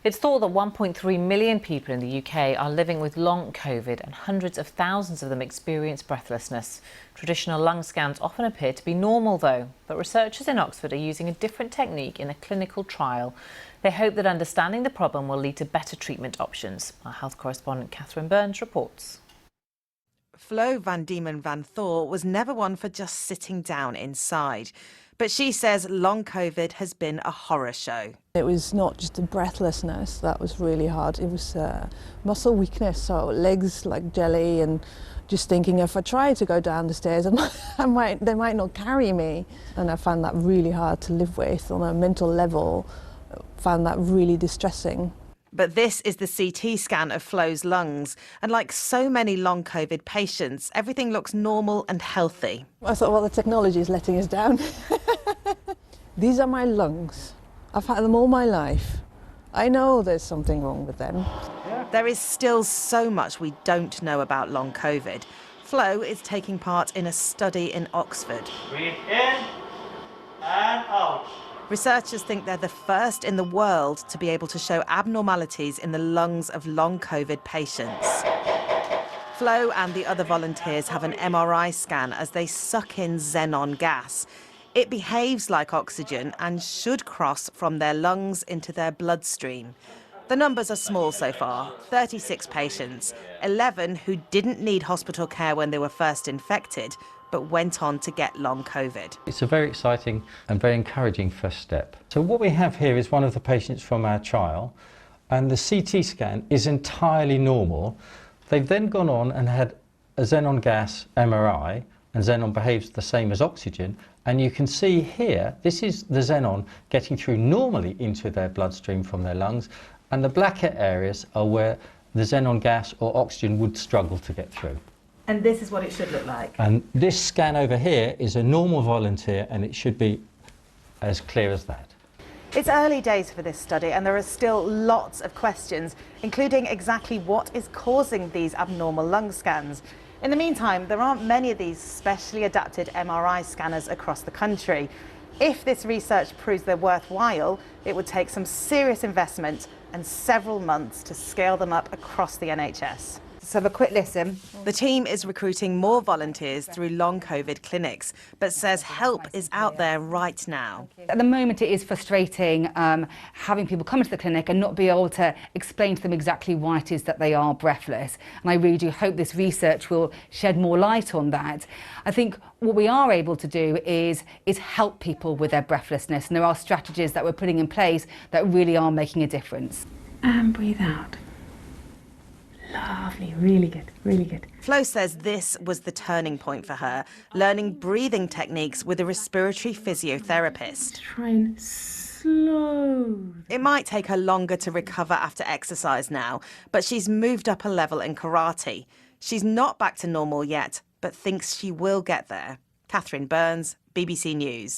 It's thought that 1.3 million people in the UK are living with long COVID and hundreds of thousands of them experience breathlessness. Traditional lung scans often appear to be normal though, but researchers in Oxford are using a different technique in a clinical trial. They hope that understanding the problem will lead to better treatment options. Our health correspondent Catherine Burns reports. Flo van Diemen van Thor was never one for just sitting down inside. But she says long COVID has been a horror show. It was not just the breathlessness that was really hard, it was muscle weakness, so legs like jelly, and just thinking if I try to go down the stairs, they might not carry me. And I found that really hard to live with on a mental level, found that really distressing. But this is the CT scan of Flo's lungs. And like so many long COVID patients, everything looks normal and healthy. I thought, well, the technology is letting us down. These are my lungs. I've had them all my life. I know there's something wrong with them. There is still so much we don't know about long COVID. Flo is taking part in a study in Oxford. Breathe in and out. Researchers think they're the first in the world to be able to show abnormalities in the lungs of long COVID patients. Flo and the other volunteers have an MRI scan as they suck in xenon gas. It behaves like oxygen and should cross from their lungs into their bloodstream. The numbers are small so far, 36 patients, 11 who didn't need hospital care when they were first infected, but went on to get long COVID. It's a very exciting and very encouraging first step. So what we have here is one of the patients from our trial, and the CT scan is entirely normal. They've then gone on and had a xenon gas MRI, and xenon behaves the same as oxygen, and you can see here, this is the xenon getting through normally into their bloodstream from their lungs, and the blacker areas are where the xenon gas or oxygen would struggle to get through. And this is what it should look like. And this scan over here is a normal volunteer, and it should be as clear as that. It's early days for this study, and there are still lots of questions, including exactly what is causing these abnormal lung scans. In the meantime, there aren't many of these specially adapted MRI scanners across the country. If this research proves they're worthwhile, it would take some serious investment and several months to scale them up across the NHS. So have a quick listen. The team is recruiting more volunteers through long COVID clinics, but says help is out there right now. At the moment it is frustrating having people come into the clinic and not be able to explain to them exactly why it is that they are breathless. And I really do hope this research will shed more light on that. I think what we are able to do is help people with their breathlessness, and there are strategies that we're putting in place that really are making a difference. And breathe out. Lovely, really good, really good. Flo says this was the turning point for her, learning breathing techniques with a respiratory physiotherapist. Try and slow. It might take her longer to recover after exercise now, but she's moved up a level in karate. She's not back to normal yet, but thinks she will get there. Catherine Burns, BBC News.